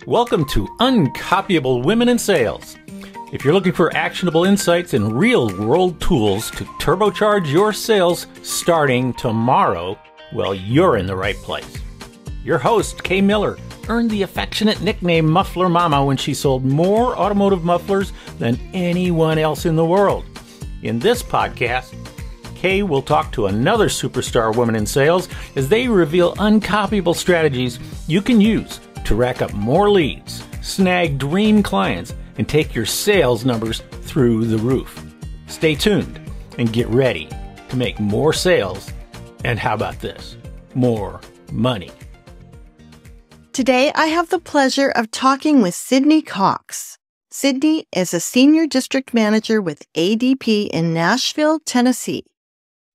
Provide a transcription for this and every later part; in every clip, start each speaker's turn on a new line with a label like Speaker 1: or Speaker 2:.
Speaker 1: Welcome to Uncopyable Women in Sales. If you're looking for actionable insights and real-world tools to turbocharge your sales starting tomorrow, well, you're in the right place. Your host, Kay Miller, earned the affectionate nickname Muffler Mama when she sold more automotive mufflers than anyone else in the world. In this podcast, Kay will talk to another superstar woman in sales as they reveal uncopyable strategies you can use to rack up more leads, snag dream clients, and take your sales numbers through the roof. Stay tuned and get ready to make more sales and how about this? More money.
Speaker 2: Today, I have the pleasure of talking with Sydney Cox. Sydney is a senior district manager with ADP in Nashville, Tennessee.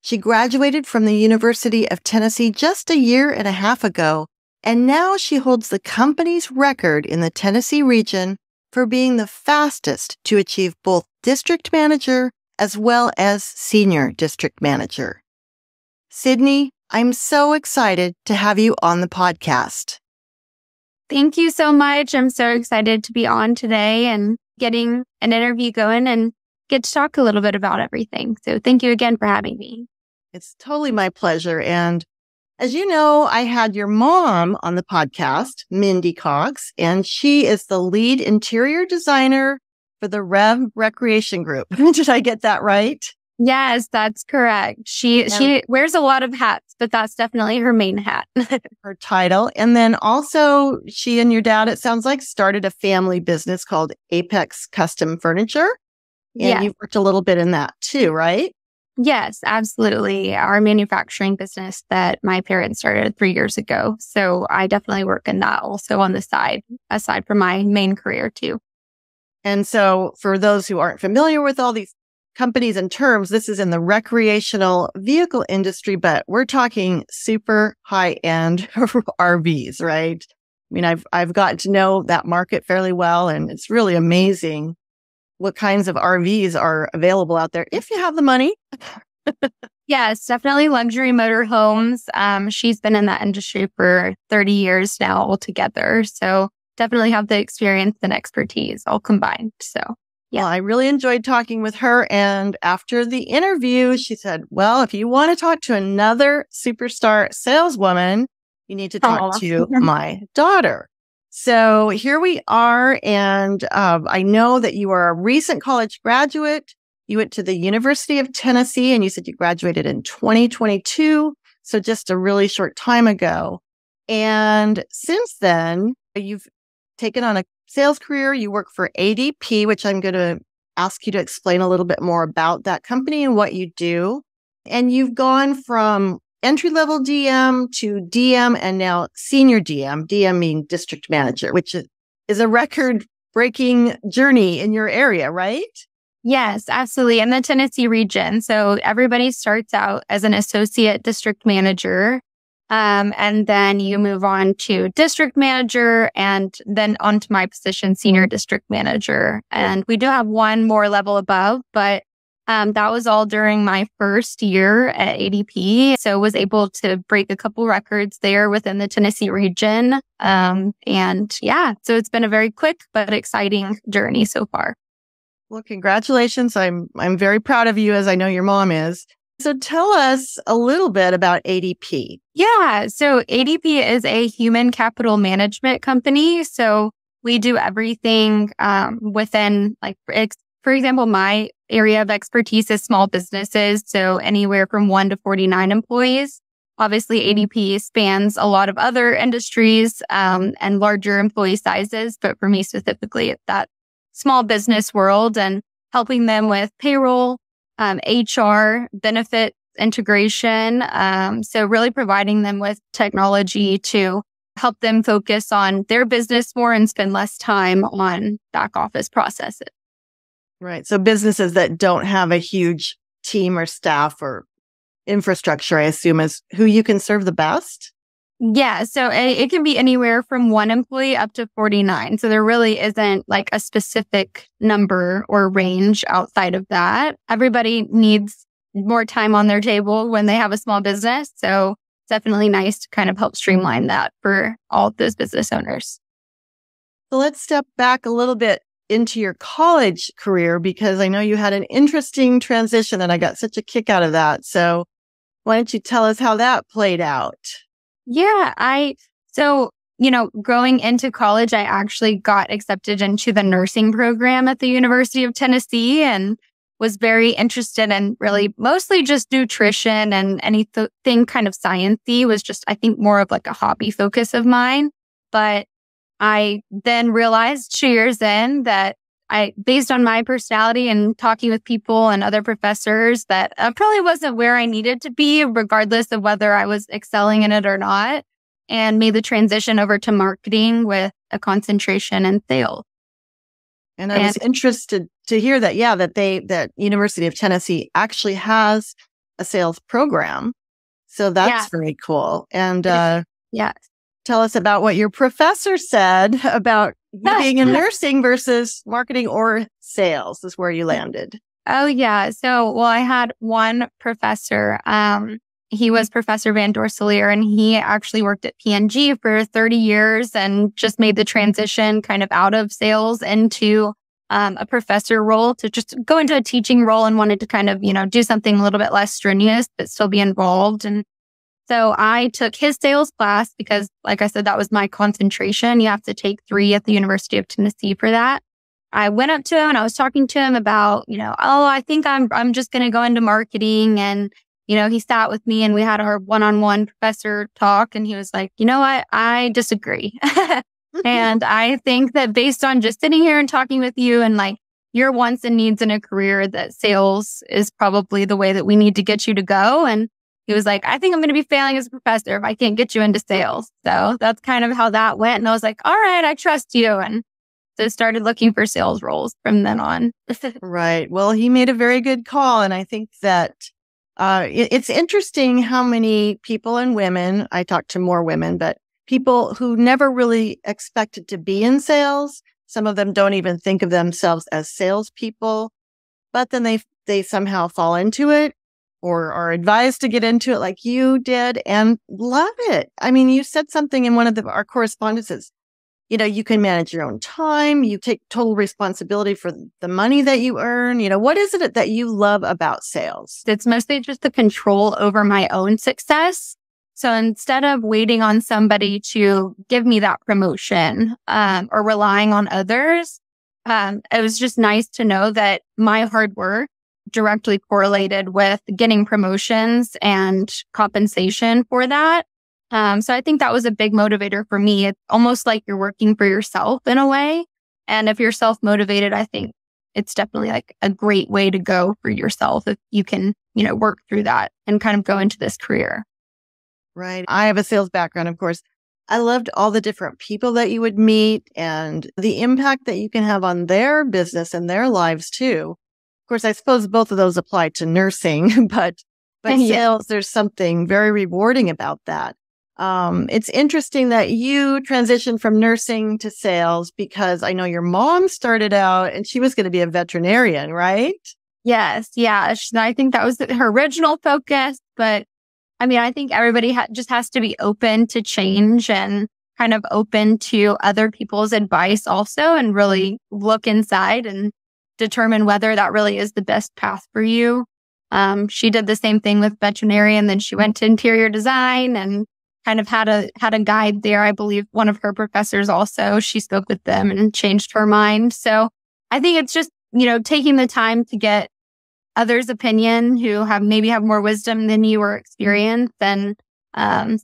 Speaker 2: She graduated from the University of Tennessee just a year and a half ago, and now she holds the company's record in the Tennessee region for being the fastest to achieve both district manager as well as senior district manager. Sydney, I'm so excited to have you on the podcast.
Speaker 3: Thank you so much. I'm so excited to be on today and getting an interview going and get to talk a little bit about everything. So thank you again for having me.
Speaker 2: It's totally my pleasure. And as you know, I had your mom on the podcast, Mindy Cox, and she is the lead interior designer for the Rev Recreation Group. Did I get that right?
Speaker 3: Yes, that's correct. She wears a lot of hats, but that's definitely her main hat.
Speaker 2: Her title. And then also she and your dad, it sounds like, started a family business called Apex Custom Furniture. And you've worked a little bit in that too, right?
Speaker 3: Yes, absolutely. Our manufacturing business that my parents started 3 years ago. So I definitely work in that also on the side, aside from my main career too.
Speaker 2: And so for those who aren't familiar with all these companies and terms, this is in the recreational vehicle industry, but we're talking super high-end RVs, right? I mean, I've gotten to know that market fairly well, and it's really amazing what kinds of RVs are available out there if you have the money.
Speaker 3: Yes, definitely luxury motorhomes. She's been in that industry for 30 years now altogether. So definitely have the experience and expertise all combined. So yeah.
Speaker 2: Well, I really enjoyed talking with her. And after the interview, she said, well, if you want to talk to another superstar saleswoman, you need to talk to my daughter. So here we are. And I know that you are a recent college graduate. You went to the University of Tennessee and you said you graduated in 2022. So just a really short time ago. And since then, you've taken on a sales career. You work for ADP, which I'm going to ask you to explain a little bit more about that company and what you do. And you've gone from entry-level DM to DM and now senior DM, DM meaning district manager, which is a record-breaking journey in your area, right?
Speaker 3: Yes, absolutely. In the Tennessee region. So everybody starts out as an associate district manager. And then you move on to district manager and then onto my position, senior district manager. And we do have one more level above, but that was all during my first year at ADP. So was able to break a couple records there within the Tennessee region. So it's been a very quick but exciting journey so far.
Speaker 2: Well, congratulations. I'm very proud of you, as I know your mom is. So tell us a little bit about ADP.
Speaker 3: Yeah. So ADP is a human capital management company. So we do everything within, like, for example, my area of expertise is small businesses. So anywhere from 1 to 49 employees. Obviously, ADP spans a lot of other industries and larger employee sizes. But for me specifically, it's that small business world and helping them with payroll, HR, benefit integration. So really providing them with technology to help them focus on their business more and spend less time on back office processes.
Speaker 2: Right. So businesses that don't have a huge team or staff or infrastructure, I assume, is who you can serve the best?
Speaker 3: Yeah. So it can be anywhere from 1 employee up to 49. So there really isn't like a specific number or range outside of that. Everybody needs more time on their table when they have a small business. So it's definitely nice to kind of help streamline that for all of those business owners.
Speaker 2: So let's step back a little bit into your college career, because I know you had an interesting transition and I got such a kick out of that. So why don't you tell us how that played out?
Speaker 3: Yeah, growing into college, I actually got accepted into the nursing program at the University of Tennessee and was very interested in really mostly just nutrition, and anything kind of sciencey was just, I think, more of like a hobby focus of mine. But I then realized 2 years in that based on my personality and talking with people and other professors, that I probably wasn't where I needed to be, regardless of whether I was excelling in it or not, and made the transition over to marketing with a concentration in sales.
Speaker 2: And I was interested to hear that, that University of Tennessee actually has a sales program. So that's very cool. And tell us about what your professor said about you being in nursing versus marketing or sales is where you landed.
Speaker 3: Oh, yeah. So, I had one professor. He was Professor Van Dorselier, and he actually worked at P&G for 30 years and just made the transition kind of out of sales into a professor role to just go into a teaching role, and wanted to kind of, do something a little bit less strenuous, but still be involved. And so I took his sales class because, like I said, that was my concentration. You have to take 3 at the University of Tennessee for that. I went up to him and I was talking to him about, I think I'm just going to go into marketing. And, he sat with me and we had our one-on-one professor talk, and he was like, you know what? I disagree. And I think that based on just sitting here and talking with you and like your wants and needs in a career, that sales is probably the way that we need to get you to go. And he was like, I think I'm going to be failing as a professor if I can't get you into sales. So that's kind of how that went. And I was like, all right, I trust you. And so started looking for sales roles from then on.
Speaker 2: Right. Well, he made a very good call. And I think that it's interesting how many people and women, I talk to more women, but people who never really expected to be in sales. Some of them don't even think of themselves as salespeople, but then they somehow fall into it or are advised to get into it like you did and love it. I mean, you said something in one of our correspondences. You can manage your own time. You take total responsibility for the money that you earn. What is it that you love about sales?
Speaker 3: It's mostly just the control over my own success. So instead of waiting on somebody to give me that promotion, or relying on others, it was just nice to know that my hard work directly correlated with getting promotions and compensation for that. So I think that was a big motivator for me. It's almost like you're working for yourself in a way. And if you're self-motivated, I think it's definitely like a great way to go for yourself if you can, work through that and kind of go into this career.
Speaker 2: Right. I have a sales background, of course. I loved all the different people that you would meet and the impact that you can have on their business and their lives too. Of course, I suppose both of those apply to nursing, but sales, there's something very rewarding about that. It's interesting that you transitioned from nursing to sales because I know your mom started out and she was going to be a veterinarian, right?
Speaker 3: Yes. Yeah. I think that was her original focus. But I mean, I think everybody just has to be open to change and kind of open to other people's advice also, and really look inside and determine whether that really is the best path for you. She did the same thing with veterinarian. Then she went to interior design and kind of had a guide there. I believe one of her professors also, she spoke with them and changed her mind. So I think it's just, taking the time to get others' opinion who maybe have more wisdom than you or experience, and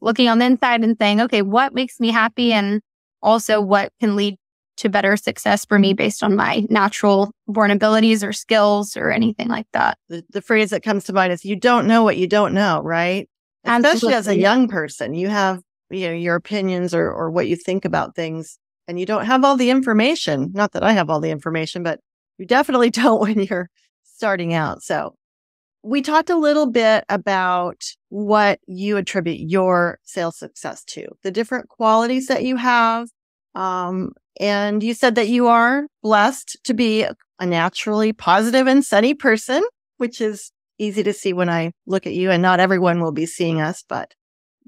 Speaker 3: looking on the inside and saying, okay, what makes me happy? And also what can lead to better success for me based on my natural born abilities or skills or anything like that.
Speaker 2: The phrase that comes to mind is, you don't know what you don't know, right? Especially as a young person, you have, your opinions or what you think about things, and you don't have all the information. Not that I have all the information, but you definitely don't when you're starting out. So we talked a little bit about what you attribute your sales success to, the different qualities that you have. And you said that you are blessed to be a naturally positive and sunny person, which is easy to see when I look at you, and not everyone will be seeing us, but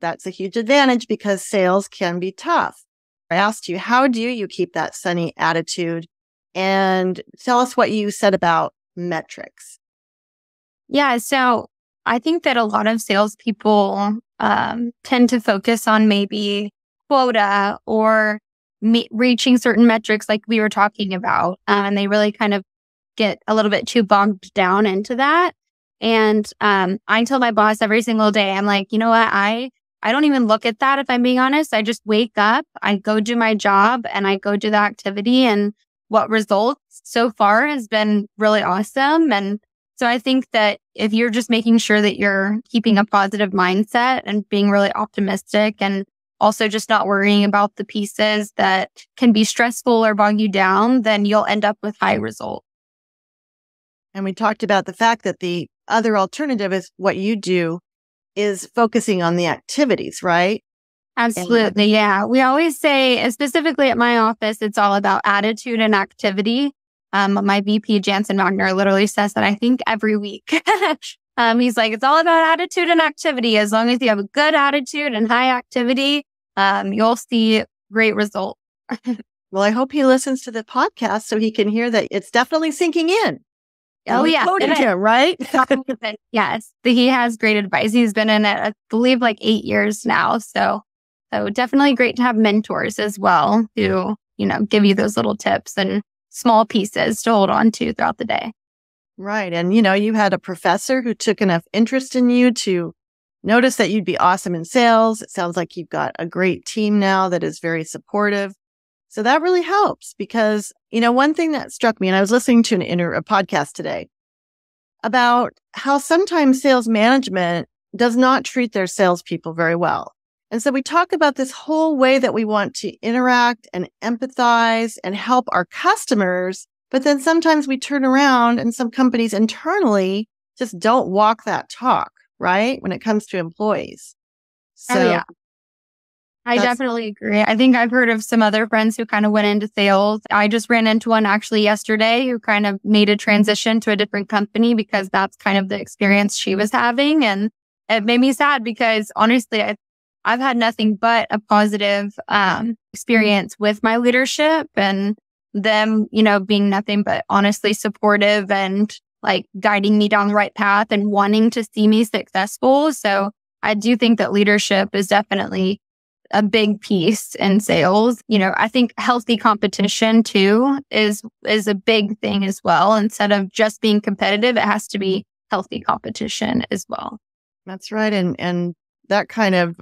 Speaker 2: that's a huge advantage because sales can be tough. I asked you, how do you keep that sunny attitude? And tell us what you said about metrics.
Speaker 3: Yeah. So I think that a lot of salespeople tend to focus on maybe quota or reaching certain metrics like we were talking about. And they really kind of get a little bit too bogged down into that. And I tell my boss every single day, I'm like, you know what? I don't even look at that if I'm being honest. I just wake up, I go do my job, and I go do the activity. And what results so far has been really awesome. And so I think that if you're just making sure that you're keeping a positive mindset and being really optimistic, and also just not worrying about the pieces that can be stressful or bog you down, then you'll end up with high results.
Speaker 2: And we talked about the fact that the other alternative is what you do is focusing on the activities, right?
Speaker 3: Absolutely. Yeah. We always say, specifically at my office, it's all about attitude and activity. My VP, Jansen Wagner, literally says that I think every week. He's like, it's all about attitude and activity. As long as you have a good attitude and high activity, you'll see great results.
Speaker 2: Well, I hope he listens to the podcast so he can hear that it's definitely sinking in.
Speaker 3: Oh, yeah.
Speaker 2: Him, right?
Speaker 3: Yes. He has great advice. He's been in it, I believe, like 8 years now. So definitely great to have mentors as well who, give you those little tips and small pieces to hold on to throughout the day.
Speaker 2: Right. And, you had a professor who took enough interest in you to notice that you'd be awesome in sales. It sounds like you've got a great team now that is very supportive. So that really helps because, one thing that struck me, and I was listening to a podcast today about how sometimes sales management does not treat their salespeople very well. And so we talk about this whole way that we want to interact and empathize and help our customers. But then sometimes we turn around and some companies internally just don't walk that talk, right? When it comes to employees. So
Speaker 3: yeah. I definitely agree. I think I've heard of some other friends who kind of went into sales. I just ran into one actually yesterday who kind of made a transition to a different company because that's kind of the experience she was having. And it made me sad because honestly, I've had nothing but a positive experience with my leadership and them, being nothing but honestly supportive and like guiding me down the right path and wanting to see me successful. So I do think that leadership is definitely a big piece in sales. I think healthy competition too is a big thing as well. Instead of just being competitive, it has to be healthy competition as well.
Speaker 2: That's right. And that kind of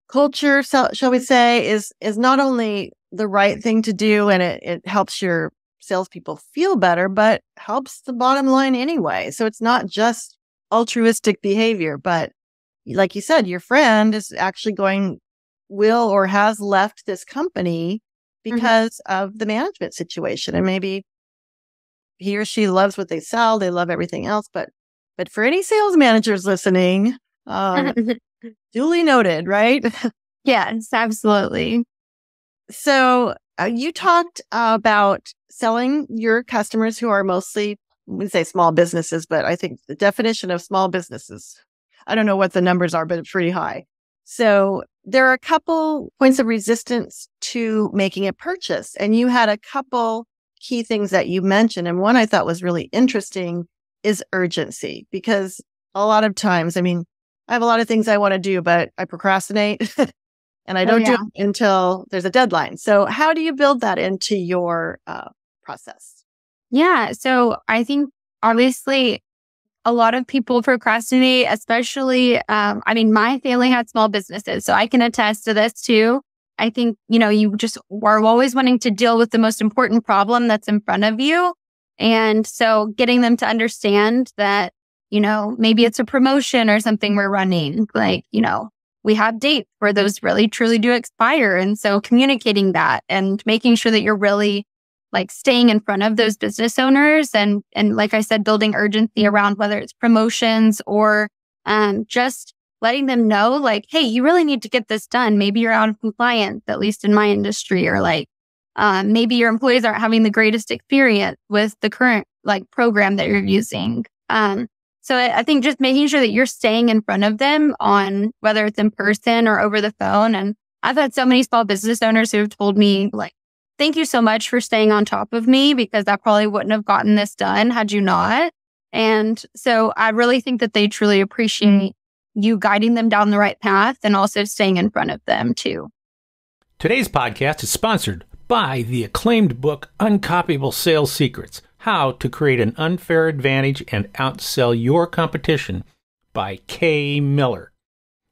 Speaker 2: culture, shall we say, is not only the right thing to do, and it helps your salespeople feel better, but helps the bottom line anyway. So it's not just altruistic behavior, but like you said, your friend is actually will or has left this company because of the management situation. And maybe he or she loves what they sell. They love everything else. But for any sales managers listening, duly noted, right?
Speaker 3: Yes, absolutely.
Speaker 2: So you talked about selling your customers who are mostly, we say small businesses, but I think the definition of small businesses, I don't know what the numbers are, but it's pretty high. So there are a couple points of resistance to making a purchase. And you had a couple key things that you mentioned. And one I thought was really interesting is urgency, because a lot of times, I have a lot of things I want to do, but I procrastinate and I don't do it until there's a deadline. So how do you build that into your process?
Speaker 3: Yeah. So I think obviously a lot of people procrastinate, especially, my family had small businesses, so I can attest to this too. I think, you just are always wanting to deal with the most important problem that's in front of you. And so getting them to understand that, maybe it's a promotion or something we're running, like, we have dates where those really truly do expire. And so communicating that and making sure that you're really like staying in front of those business owners and like I said, building urgency around whether it's promotions or just letting them know like, hey, you really need to get this done. Maybe you're out of compliance, at least in my industry, or like maybe your employees aren't having the greatest experience with the current like program that you're using. So I think just making sure that you're staying in front of them on whether it's in person or over the phone and I've had so many small business owners who have told me, like, thank you so much for staying on top of me because I probably wouldn't have gotten this done had you not. And so I really think that they truly appreciate you guiding them down the right path and also staying in front of them too.
Speaker 1: Today's podcast is sponsored by the acclaimed book, Uncopyable Sales Secrets: How to Create an Unfair Advantage and Outsell Your Competition by Kay Miller.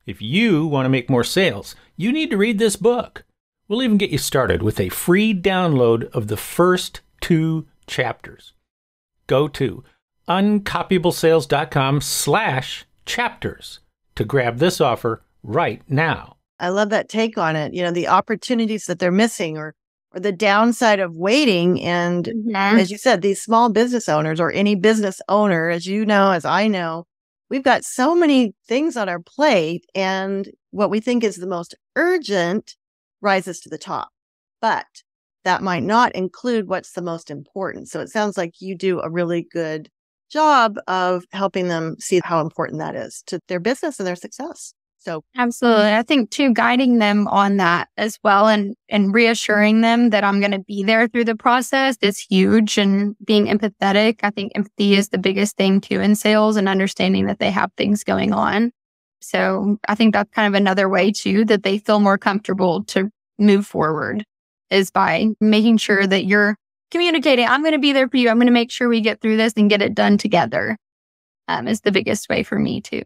Speaker 1: If you want to make more sales, you need to read this book. We'll even get you started with a free download of the first 2 chapters. Go to uncopyablesales.com/chapters to grab this offer right now.
Speaker 2: I love that take on it. You know, the opportunities that they're missing or the downside of waiting. And as you said, these small business owners or any business owner, as you know, as I know, we've got so many things on our plate, and what we think is the most urgent rises to the top. But that might not include what's the most important. So it sounds like you do a really good job of helping them see how important that is to their business and their success. So
Speaker 3: absolutely. I think too, guiding them on that as well and reassuring them that I'm going to be there through the process is huge, and being empathetic. I think empathy is the biggest thing too in sales, and understanding that they have things going on. So I think that's kind of another way too that they feel more comfortable to move forward, is by making sure that you're communicating. I'm going to be there for you. I'm going to make sure we get through this and get it done together. Is the biggest way for me too.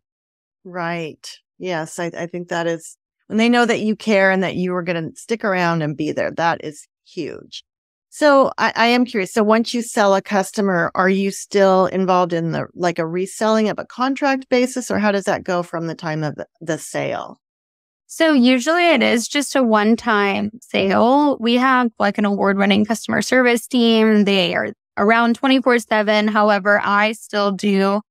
Speaker 2: Right. Yes. I think that is when they know that you care and that you are going to stick around and be there. That is huge. So I am curious. So once you sell a customer, are you still involved in a reselling of a contract basis, or how does that go from the time of the sale?
Speaker 3: So usually it is just a one-time sale. We have like an award-winning customer service team. They are around 24/7. However, I still do,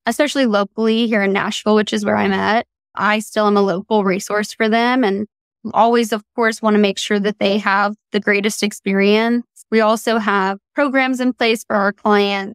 Speaker 3: especially locally here in Nashville, which is where I'm at, I still am a local resource for them, and always, of course, want to make sure that they have the greatest experience. We also have programs in place for our clients,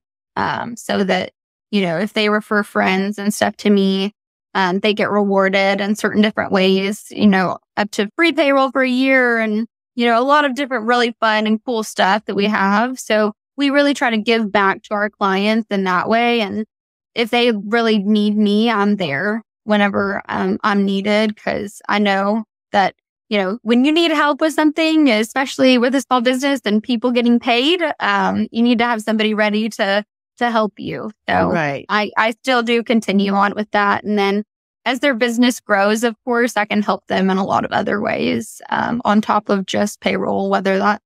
Speaker 3: so that, you know, if they refer friends and stuff to me, they get rewarded in certain different ways, you know, up to free payroll for a year and, you know, a lot of different really fun and cool stuff that we have. So we really try to give back to our clients in that way. And if they really need me, I'm there whenever I'm needed, because I know that, you know, when you need help with something, especially with a small business and people getting paid, you need to have somebody ready to help you. So
Speaker 2: right.
Speaker 3: I still do continue on with that. And then as their business grows, of course, I can help them in a lot of other ways, on top of just payroll, whether that,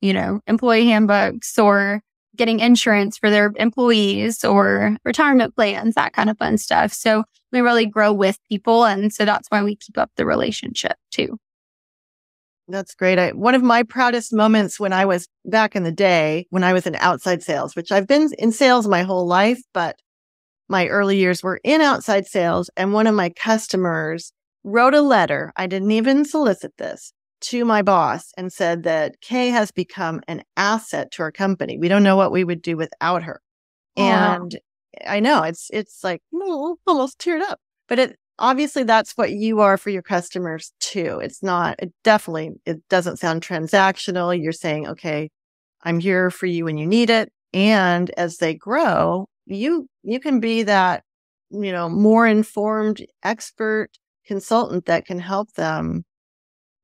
Speaker 3: you know, employee handbooks or getting insurance for their employees or retirement plans, that kind of fun stuff. So we really grow with people. And so that's why we keep up the relationship too.
Speaker 2: That's great. One of my proudest moments when I was back in the day, when I was in outside sales, which I've been in sales my whole life, but my early years were in outside sales. And one of my customers wrote a letter, I didn't even solicit this, to my boss and said that Kay has become an asset to our company. We don't know what we would do without her. And I know it's like, almost teared up, but obviously that's what you are for your customers too. It doesn't sound transactional. You're saying, okay, I'm here for you when you need it. And as they grow, you can be that, you know, more informed expert consultant that can help them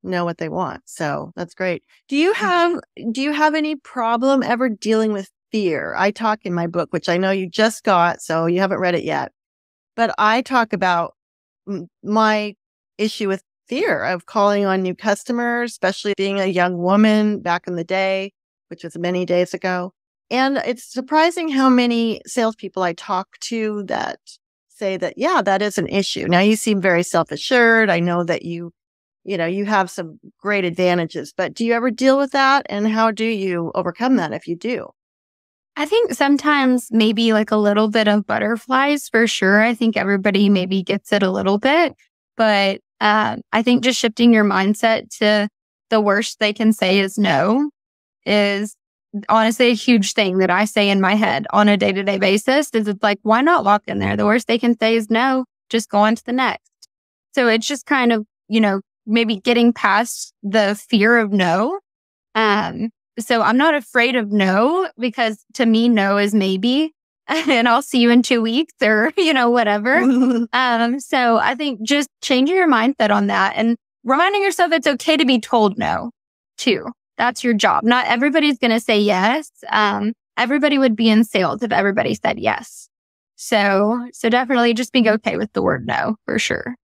Speaker 2: know what they want. So that's great. Do you have any problem ever dealing with fear? I talk in my book, which I know you just got, so you haven't read it yet, but I talk about my issue with fear of calling on new customers, especially being a young woman back in the day, which was many days ago. And it's surprising how many salespeople I talk to that say that, yeah, that is an issue. Now you seem very self-assured. I know that you have some great advantages, but do you ever deal with that? And how do you overcome that if you do?
Speaker 3: I think sometimes maybe like a little bit of butterflies for sure. I think everybody maybe gets it a little bit, but I think just shifting your mindset to the worst they can say is no is honestly a huge thing that I say in my head on a day-to-day basis. Is it's like, why not walk in there? The worst they can say is no, just go on to the next. So it's just kind of, you know, maybe getting past the fear of no. So I'm not afraid of no, because to me, no is maybe, and I'll see you in 2 weeks or, whatever. So I think just changing your mindset on that and reminding yourself it's okay to be told no too. That's your job. Not everybody's going to say yes. Everybody would be in sales if everybody said yes. So definitely just being okay with the word no, for sure.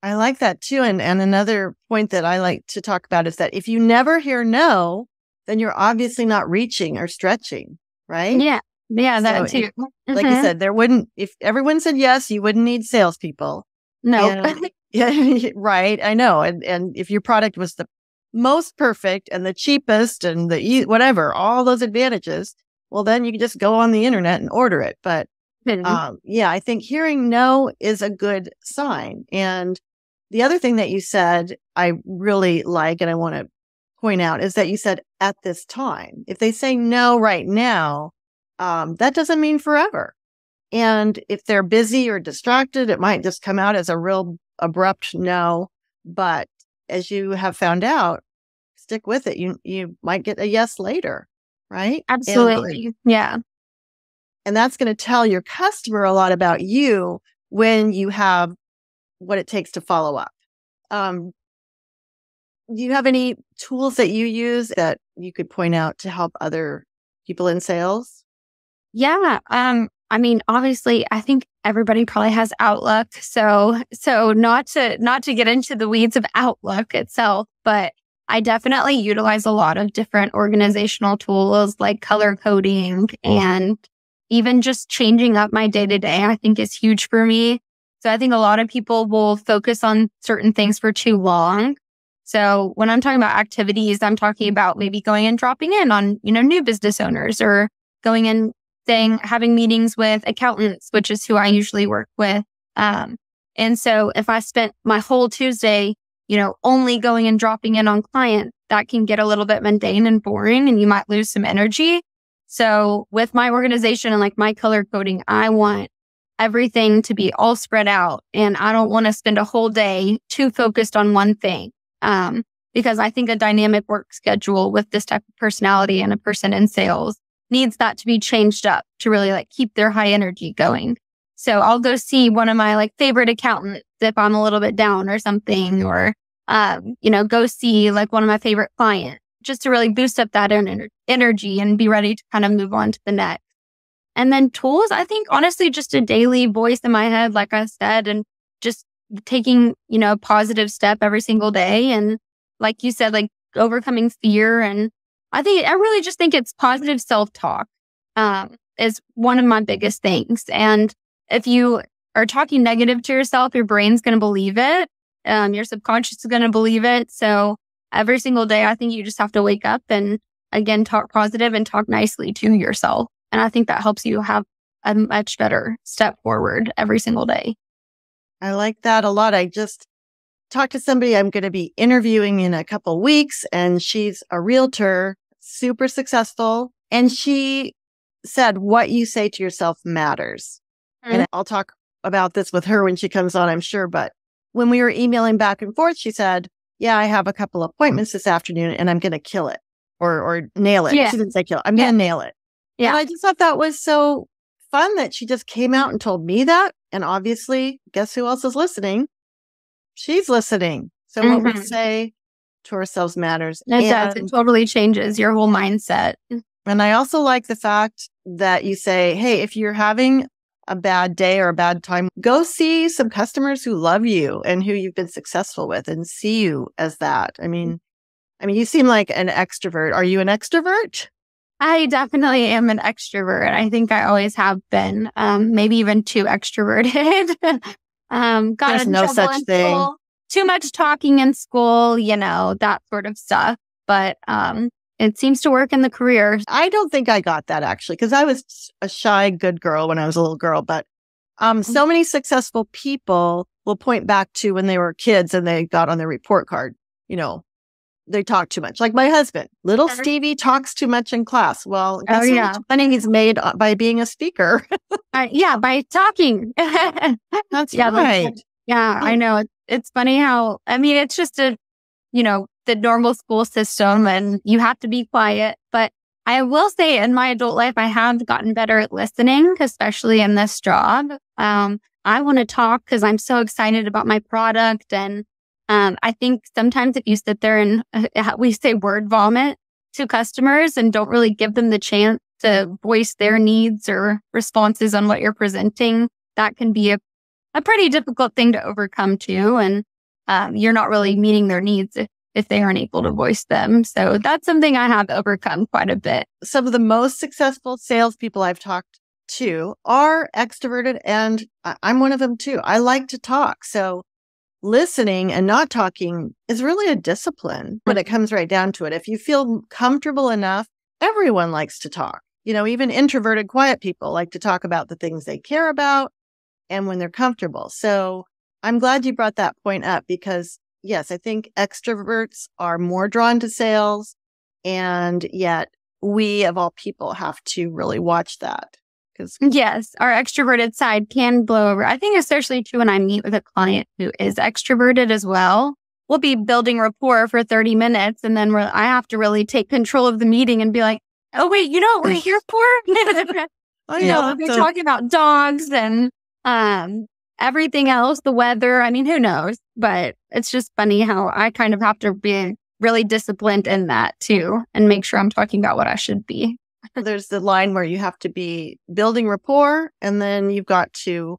Speaker 2: I like that too. And another point that I like to talk about is that if you never hear no, then you're obviously not reaching or stretching, right?
Speaker 3: Yeah. Yeah, that too.
Speaker 2: Like you said, if everyone said yes, you wouldn't need salespeople.
Speaker 3: No.
Speaker 2: Yeah, right. I know. And if your product was the most perfect and the cheapest and whatever, all those advantages, well, then you can just go on the internet and order it. But I think hearing no is a good sign. And the other thing that you said I really like, and I want to point out, is that you said at this time. If they say no right now, that doesn't mean forever. And if they're busy or distracted, it might just come out as a real abrupt no. But as you have found out, stick with it. You might get a yes later, right?
Speaker 3: Absolutely. Yeah.
Speaker 2: And that's going to tell your customer a lot about you when you have what it takes to follow up. Do you have any tools that you use that you could point out to help other people in sales?
Speaker 3: Yeah. I mean, obviously, I think everybody probably has Outlook. So not to get into the weeds of Outlook itself, but I definitely utilize a lot of different organizational tools like color coding, and even just changing up my day-to-day, I think is huge for me. So I think a lot of people will focus on certain things for too long. So when I'm talking about activities, I'm talking about maybe going and dropping in on, new business owners, or going and having meetings with accountants, which is who I usually work with. And so if I spent my whole Tuesday, only going and dropping in on clients, that can get a little bit mundane and boring, and you might lose some energy. So with my organization and like my color coding, I want everything to be all spread out, and I don't want to spend a whole day too focused on one thing. Because I think a dynamic work schedule with this type of personality and a person in sales needs that to be changed up to really keep their high energy going. So I'll go see one of my favorite accountants if I'm a little bit down or something, or, go see one of my favorite clients, just to really boost up that energy and be ready to kind of move on to the next. And then tools, I think honestly, just a daily voice in my head, like I said, and just taking, a positive step every single day. And like you said, overcoming fear. And I really just think it's positive self-talk, is one of my biggest things. And if you are talking negative to yourself, your brain's going to believe it. Your subconscious is going to believe it. So every single day, I think you just have to wake up and again, talk positive and talk nicely to yourself. And I think that helps you have a much better step forward every single day.
Speaker 2: I like that a lot. I just talked to somebody I'm going to be interviewing in a couple weeks, and she's a realtor, super successful. And she said, what you say to yourself matters. Mm-hmm. And I'll talk about this with her when she comes on, I'm sure. But when we were emailing back and forth, she said, yeah, I have a couple appointments this afternoon and I'm going to kill it or nail it. Yeah. She didn't say kill it. I'm going to nail it. Yeah. And I just thought that was so fun that she just came out and told me that. And obviously, guess who else is listening? She's listening. So what we say to ourselves matters.
Speaker 3: It does. It totally changes your whole mindset.
Speaker 2: And I also like the fact that you say, hey, if you're having a bad day or a bad time, go see some customers who love you and who you've been successful with and see you as that. I mean, you seem like an extrovert. Are you an extrovert?
Speaker 3: I definitely am an extrovert. I think I always have been, maybe even too extroverted.
Speaker 2: There's no such thing.
Speaker 3: Too much talking in school, that sort of stuff. But it seems to work in the career.
Speaker 2: I don't think I got that actually, because I was a shy, good girl when I was a little girl. But so many successful people will point back to when they were kids and they got on their report card, they talk too much. Like my husband, little Stevie talks too much in class. Well, guess how much money he's made by being a speaker.
Speaker 3: By talking.
Speaker 2: That's right.
Speaker 3: Yeah, I know. it's funny how, I mean, it's just the normal school system and you have to be quiet. But I will say in my adult life, I have gotten better at listening, especially in this job. I want to talk because I'm so excited about my product. And I think sometimes if you sit there and we say word vomit to customers and don't really give them the chance to voice their needs or responses on what you're presenting, that can be a pretty difficult thing to overcome too. And you're not really meeting their needs if they aren't able to voice them. So that's something I have overcome quite a bit.
Speaker 2: Some of the most successful salespeople I've talked to are extroverted, and I'm one of them too. I like to talk. So listening and not talking is really a discipline when it comes right down to it. If you feel comfortable enough, everyone likes to talk. Even introverted, quiet people like to talk about the things they care about and when they're comfortable. So I'm glad you brought that point up because, yes, I think extroverts are more drawn to sales, and yet we of all people have to really watch that.
Speaker 3: Yes, our extroverted side can blow over. I think especially true when I meet with a client who is extroverted as well. We'll be building rapport for 30 minutes and then I have to really take control of the meeting and be like, oh, wait, you know what we're here for? We're talking about dogs and everything else, the weather. I mean, who knows? But it's just funny how I kind of have to be really disciplined in that too and make sure I'm talking about what I should be.
Speaker 2: There's the line where you have to be building rapport and then you've got to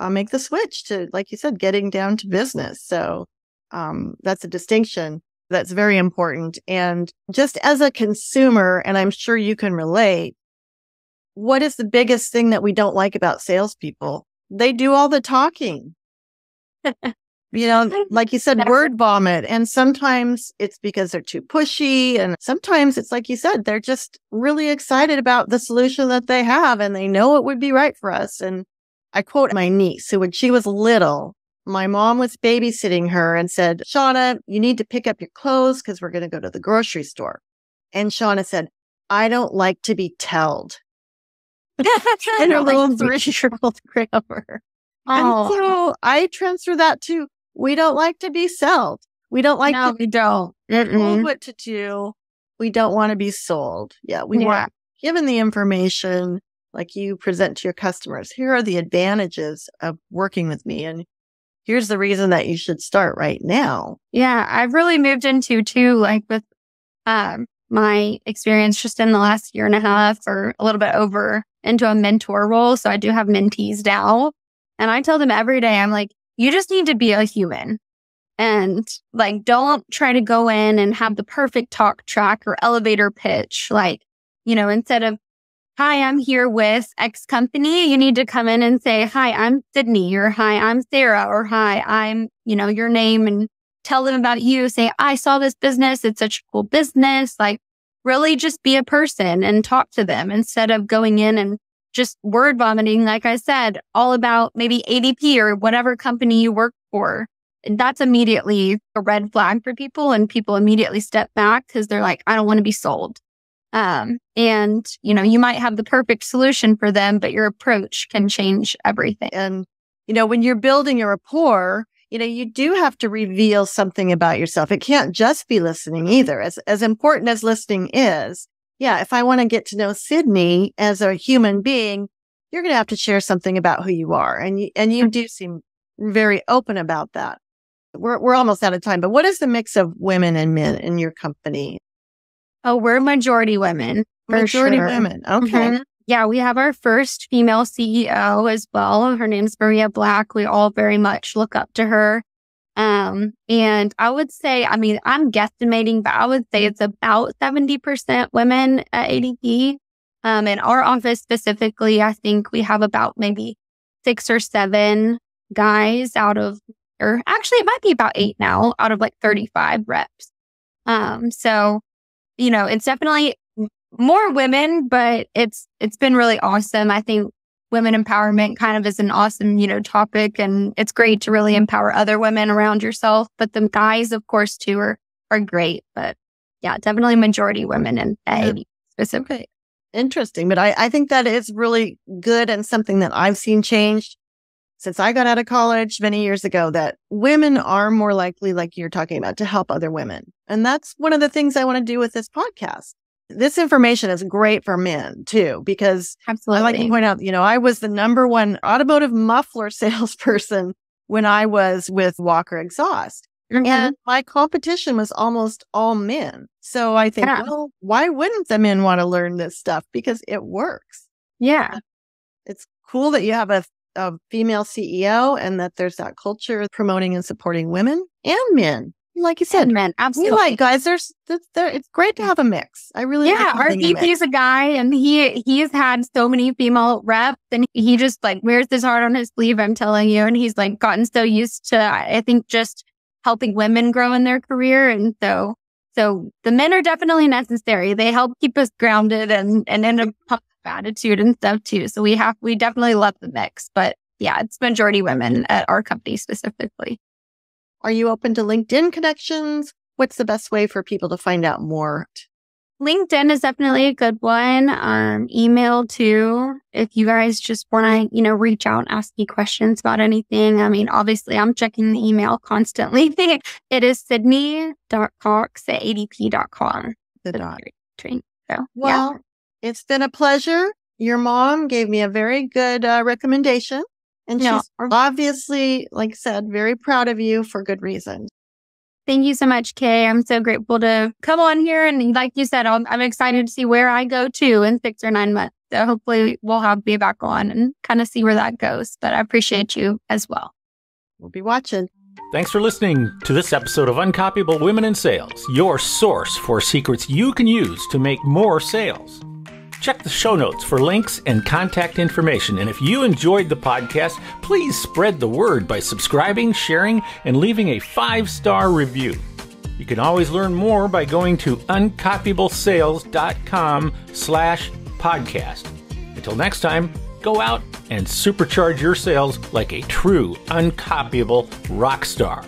Speaker 2: make the switch to, like you said, getting down to business. So that's a distinction that's very important. And just as a consumer, and I'm sure you can relate, what is the biggest thing that we don't like about salespeople? They do all the talking. Like you said, word vomit. And sometimes it's because they're too pushy. And sometimes it's like you said, they're just really excited about the solution that they have and they know it would be right for us. And I quote my niece, who when she was little, my mom was babysitting her and said, Shauna, you need to pick up your clothes because we're going to go to the grocery store. And Shauna said, I don't like to be telled. And her little 3-year-old grammar. And so I transfer that to, we don't like to be sold. We don't like
Speaker 3: we don't.
Speaker 2: told what to do. We don't want to be sold. Yeah, we want given the information like you present to your customers. Here are the advantages of working with me. And here's the reason that you should start right now.
Speaker 3: Yeah, I've really moved into too, like with my experience just in the last year and a half or a little bit over into a mentor role. So I do have mentees now. And I tell them every day, I'm like, you just need to be a human and like, don't try to go in and have the perfect talk track or elevator pitch. Like, instead of, hi, I'm here with X company, you need to come in and say, hi, I'm Sydney, or hi, I'm Sarah, or hi, I'm, your name, and tell them about you. Say, I saw this business. It's such a cool business. Like really just be a person and talk to them instead of going in and just word vomiting, like I said, all about maybe ADP or whatever company you work for. And that's immediately a red flag for people, and people immediately step back because they're like, I don't want to be sold. And, you might have the perfect solution for them, but your approach can change everything.
Speaker 2: And, when you're building a rapport, you do have to reveal something about yourself. It can't just be listening either. As important as listening is, yeah, if I want to get to know Sydney as a human being, you're going to have to share something about who you are. And you do seem very open about that. We're almost out of time, but what is the mix of women and men in your company?
Speaker 3: Oh, we're majority women.
Speaker 2: Majority women. Okay. Mm-hmm.
Speaker 3: Yeah, we have our first female CEO as well. Her name's Maria Black. We all very much look up to her. And I would say, I'm guesstimating, but I would say it's about 70% women at ADP. In our office specifically, I think we have about maybe 6 or 7 guys or actually it might be about 8 now out of like 35 reps. So, it's definitely more women, but it's been really awesome. I think women empowerment kind of is an awesome, topic, and it's great to really empower other women around yourself. But the guys, of course, too, are great. But yeah, definitely majority women and ADP specifically.
Speaker 2: Interesting. But I think that is really good and something that I've seen changed since I got out of college many years ago, that women are more likely, like you're talking about, to help other women. And that's one of the things I want to do with this podcast. This information is great for men too, because
Speaker 3: Absolutely.
Speaker 2: I like to point out, I was the number one automotive muffler salesperson when I was with Walker Exhaust. Mm-hmm. And my competition was almost all men. So I think, well, why wouldn't the men want to learn this stuff? Because it works.
Speaker 3: Yeah.
Speaker 2: It's cool that you have a female CEO and that there's that culture promoting and supporting women and men. Like you said,
Speaker 3: men, absolutely.
Speaker 2: Like guys, it's great to have a mix. I really like
Speaker 3: our VP is a guy, and he's had so many female reps, and he just like wears his heart on his sleeve. I'm telling you, and he's like gotten so used to, I think, just helping women grow in their career, and so the men are definitely necessary. They help keep us grounded and in a positive attitude and stuff too. So we definitely love the mix, but yeah, it's majority women at our company specifically.
Speaker 2: Are you open to LinkedIn connections? What's the best way for people to find out more?
Speaker 3: LinkedIn is definitely a good one. Email too, if you guys just want to, reach out and ask me questions about anything. I mean, obviously, I'm checking the email constantly. It is sydney.cox@adp.com.
Speaker 2: It's been a pleasure. Your mom gave me a very good recommendation. And she's obviously, like I said, very proud of you for good reason.
Speaker 3: Thank you so much, Kay. I'm so grateful to come on here. And like you said, I'm excited to see where I go to in 6 or 9 months. So hopefully we'll be back on and kind of see where that goes. But I appreciate you as well.
Speaker 2: We'll be watching.
Speaker 1: Thanks for listening to this episode of Uncopyable Women in Sales, your source for secrets you can use to make more sales. Check the show notes for links and contact information. And if you enjoyed the podcast, please spread the word by subscribing, sharing, and leaving a 5-star review. You can always learn more by going to uncopyablesales.com/podcast. Until next time, go out and supercharge your sales like a true uncopyable rock star.